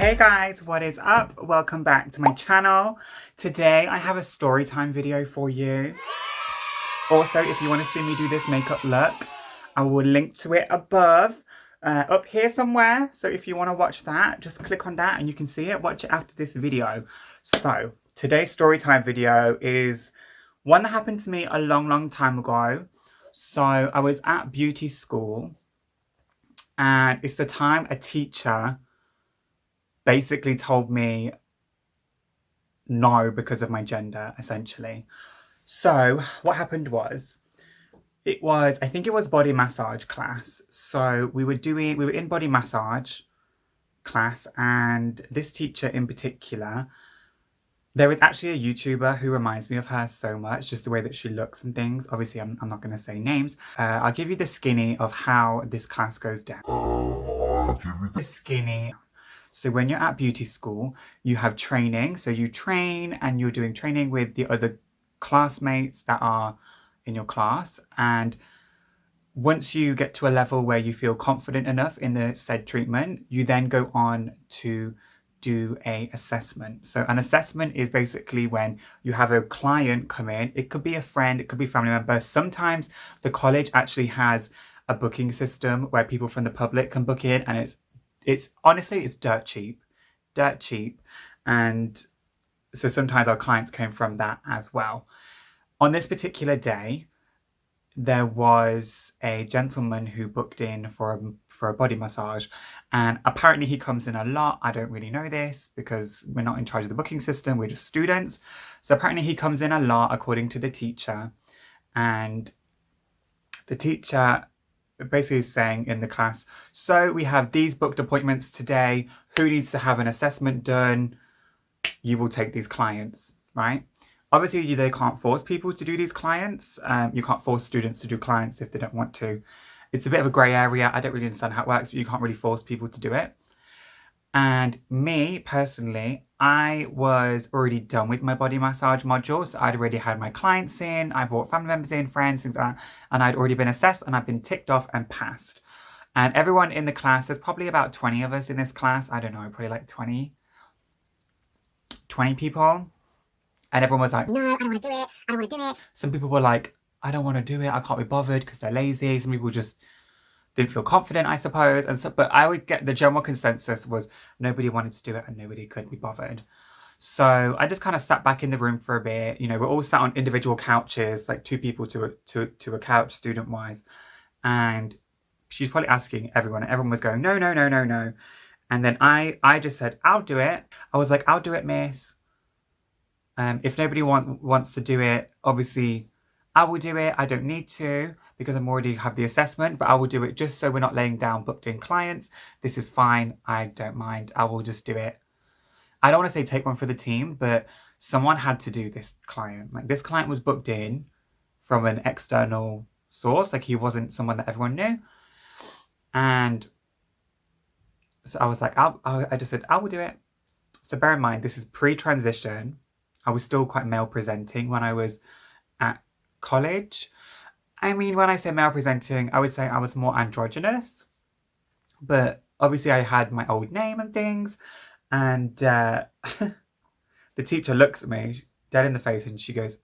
Hey guys, what is up? Welcome back to my channel. Today I have a story time video for you. Also, if you want to see me do this makeup look, I will link to it above, up here somewhere. So if you want to watch that, just click on that and you can see it. Watch it after this video. So today's story time video is one that happened to me a long time ago. So I was at beauty school and it's the time a teacher basically told me no because of my gender, essentially. So what happened was, I think it was body massage class. So we were in body massage class, and this teacher in particular, there is actually a YouTuber who reminds me of her so much, just the way that she looks and things. Obviously, I'm not going to say names. I'll give you the skinny of how this class goes down. The skinny. So when you're at beauty school, you have training. So you train and you're doing training with the other classmates that are in your class. And once you get to a level where you feel confident enough in the said treatment, you then go on to do an assessment. So an assessment is basically when you have a client come in. It could be a friend, it could be a family member. Sometimes the college actually has a booking system where people from the public can book in, and it's honestly, it's dirt cheap. And so sometimes our clients came from that as well. On this particular day, there was a gentleman who booked in for a body massage, and apparently he comes in a lot. I don't really know this because we're not in charge of the booking system, we're just students. So apparently he comes in a lot according to the teacher, and the teacher basically is saying in the class, so we have these booked appointments today. Who needs to have an assessment done? You will take these clients, right? Obviously, they can't force people to do these clients. You can't force students to do clients if they don't want to. It's a bit of a grey area. I don't really understand how it works, but you can't really force people to do it. And me, personally, I was already done with my body massage module. So I'd already had my clients in, I brought family members in, friends, things like that. And I'd already been assessed and I'd been ticked off and passed. And everyone in the class, there's probably about 20 of us in this class. I don't know, probably like 20 people. And everyone was like, no, I don't want to do it. I don't want to do it. Some people were like, I don't want to do it. I can't be bothered because they're lazy. Some people just didn't feel confident, I suppose. And so, but I would get the general consensus was nobody wanted to do it and nobody could be bothered. So I just kind of sat back in the room for a bit. You know, we're all sat on individual couches, like 2 people to a couch, student wise. And she's probably asking everyone, and everyone was going, no. And then I just said, I'll do it. I was like, I'll do it, miss. If nobody wants to do it, obviously I will do it. I don't need to because I'm already have the assessment, but I will do it just so we're not laying down booked in clients. This is fine. I don't mind. I will just do it. I don't want to say take one for the team, but someone had to do this client. Like, this client was booked in from an external source. Like, he wasn't someone that everyone knew. And so I was like, I just said, I will do it. So bear in mind, this is pre-transition. I was still quite male presenting when I was at college. I mean, when I say male presenting, I would say I was more androgynous. But obviously I had my old name and things. And the teacher looks at me dead in the face and she goes,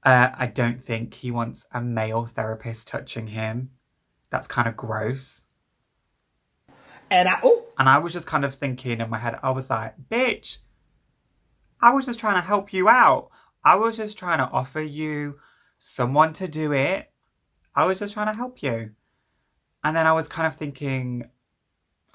I don't think he wants a male therapist touching him. That's kind of gross. And I was just kind of thinking in my head, I was like, bitch, I was just trying to help you out. I was just trying to offer you someone to do it. I was just trying to help you. And then I was kind of thinking,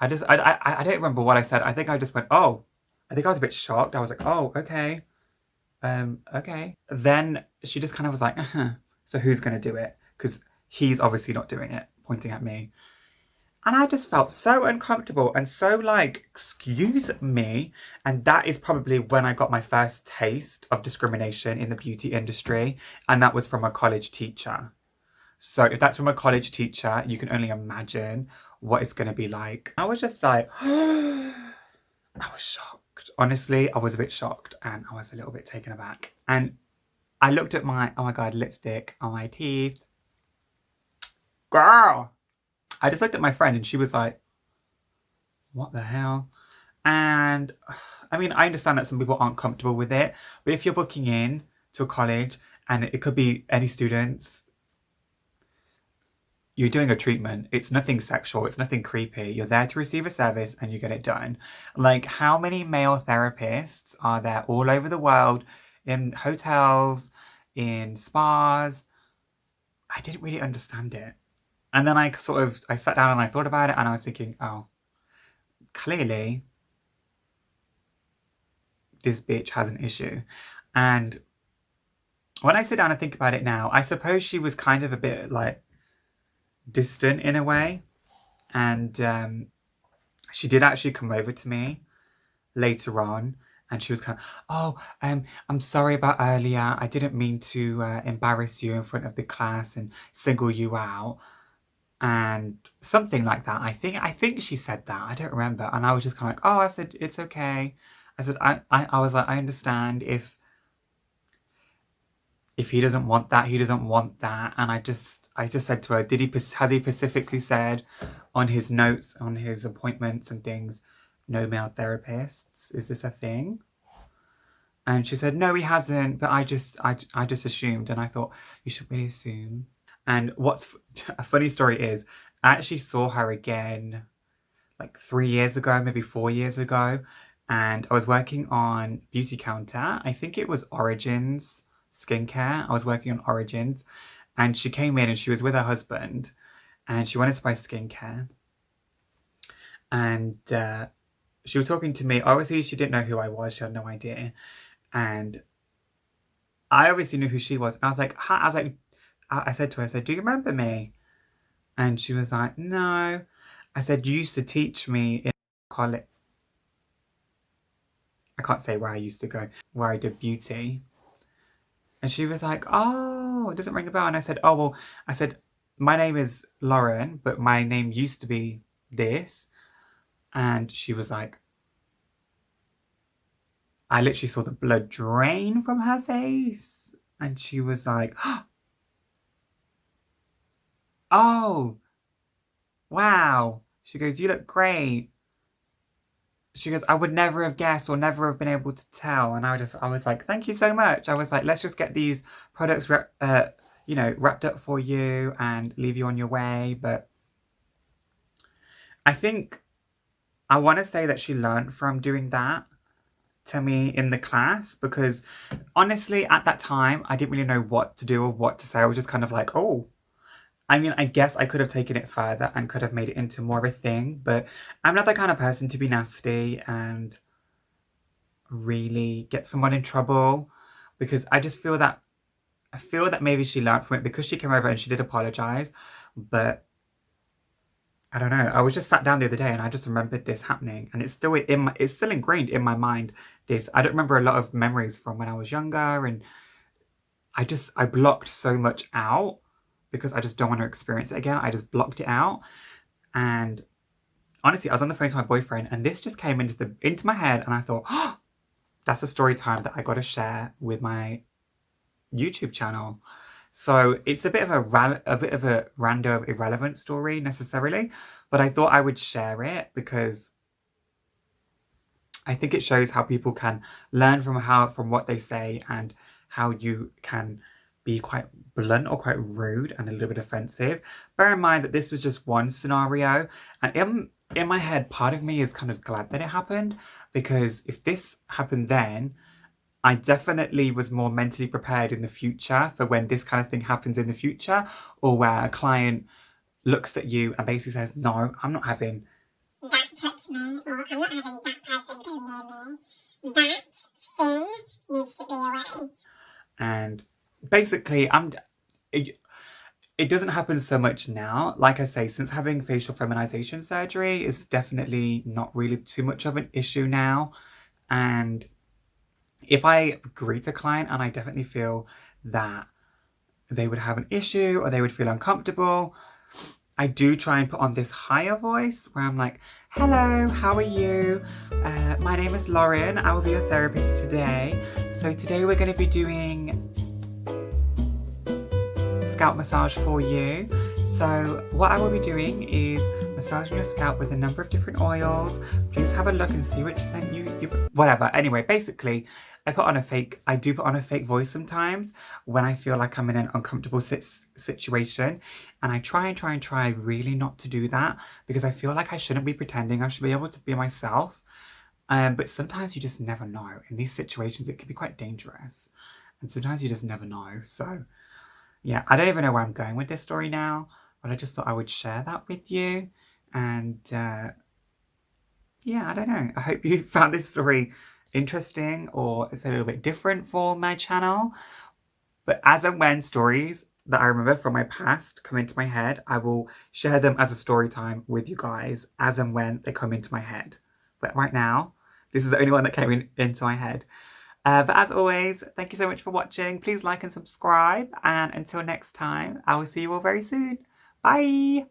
I don't remember what I said. I think I just went, oh. I think I was a bit shocked. I was like, oh, okay. Okay. Then she just kind of was like, so who's going to do it? Because he's obviously not doing it, pointing at me. And I just felt so uncomfortable and so like, excuse me. And that is probably when I got my first taste of discrimination in the beauty industry. And that was from a college teacher. So if that's from a college teacher, you can only imagine what it's going to be like. I was just like, I was shocked. Honestly, I was a bit shocked and I was a little bit taken aback. And I looked at my, oh my God, lipstick on my teeth. Girl. I just looked at my friend and she was like, what the hell? And I mean, I understand that some people aren't comfortable with it, but if you're booking in to a college and it could be any students, you're doing a treatment. It's nothing sexual. It's nothing creepy. You're there to receive a service and you get it done. Like, how many male therapists are there all over the world in hotels, in spas? I didn't really understand it. And then I sat down and I thought about it and I was thinking, oh, clearly this bitch has an issue. And when I sit down and think about it now, I suppose she was kind of a bit like distant in a way. And she did actually come over to me later on and she was kind of, oh, I'm sorry about earlier. I didn't mean to embarrass you in front of the class and single you out. And something like that. I think she said that. I don't remember. And I was just kind of like, oh, I said, it's okay. I said, I was like, I understand if he doesn't want that, he doesn't want that. And I just said to her, has he specifically said on his notes, on his appointments and things, no male therapists? Is this a thing? And she said, no, he hasn't. But I just assumed. And I thought, you should really assume. And what's a funny story is, I actually saw her again like 3 years ago, maybe 4 years ago. And I was working on Beauty Counter. I think it was Origins skincare. I was working on Origins. And she came in and she was with her husband. And she wanted to buy skincare. And she was talking to me. Obviously, she didn't know who I was. She had no idea. And I obviously knew who she was. And I was like, hi. I said to her, I said, do you remember me? And she was like, no. I said, you used to teach me in college. I can't say where I used to go, where I did beauty. And she was like, oh, it doesn't ring a bell. And I said, oh, well, I said, my name is Lauren, but my name used to be this. And she was like, I literally saw the blood drain from her face. And she was like, oh, wow. She goes, you look great. She goes, I would never have guessed or never have been able to tell. And I was like, thank you so much. I was like, let's just get these products, wrapped up for you and leave you on your way. But I think I want to say that she learned from doing that to me in the class, because honestly, at that time, I didn't really know what to do or what to say. I was just kind of like, oh, I mean, I guess I could have taken it further and could have made it into more of a thing, but I'm not the kind of person to be nasty and really get someone in trouble, because I feel that maybe she learned from it, because she came over and she did apologize. But I don't know. I was just sat down the other day and I just remembered this happening, and it's still ingrained in my mind. I don't remember a lot of memories from when I was younger, and I blocked so much out because I just don't want to experience it again. I just blocked it out. And honestly, I was on the phone to my boyfriend and this just came into my head, and I thought, oh, that's a story time that I got to share with my YouTube channel. So it's a bit of a random, irrelevant story necessarily, but I thought I would share it because I think it shows how people can learn from what they say, and how you can be quite blunt or quite rude and a little bit offensive. Bear in mind that this was just one scenario, and in my head, part of me is kind of glad that it happened, because if this happened then, I definitely was more mentally prepared in the future for when this kind of thing happens in the future, or where a client looks at you and basically says, no, I'm not having that touch me, or I'm not having that person go near me. That thing needs to be away. And basically, it doesn't happen so much now. Like I say, since having facial feminization surgery is definitely not really too much of an issue now. And if I greet a client and I definitely feel that they would have an issue or they would feel uncomfortable, I do try and put on this higher voice where I'm like, hello, how are you? My name is Lauren. I will be your therapist today. So today we're going to be doing scalp massage for you. So what I will be doing is massaging your scalp with a number of different oils. Please have a look and see which scent you whatever. Anyway, basically, I do put on a fake voice sometimes when I feel like I'm in an uncomfortable situation. And I try really not to do that because I feel like I shouldn't be pretending. I should be able to be myself. But sometimes you just never know. In these situations, it can be quite dangerous. And sometimes you just never know. So, yeah, I don't even know where I'm going with this story now. But I just thought I would share that with you. And, yeah, I don't know. I hope you found this story interesting or it's a little bit different for my channel. But as and when stories that I remember from my past come into my head, I will share them as a story time with you guys as and when they come into my head. But right now, this is the only one that came into my head. But as always, thank you so much for watching. Please like and subscribe. And until next time, I will see you all very soon. Bye!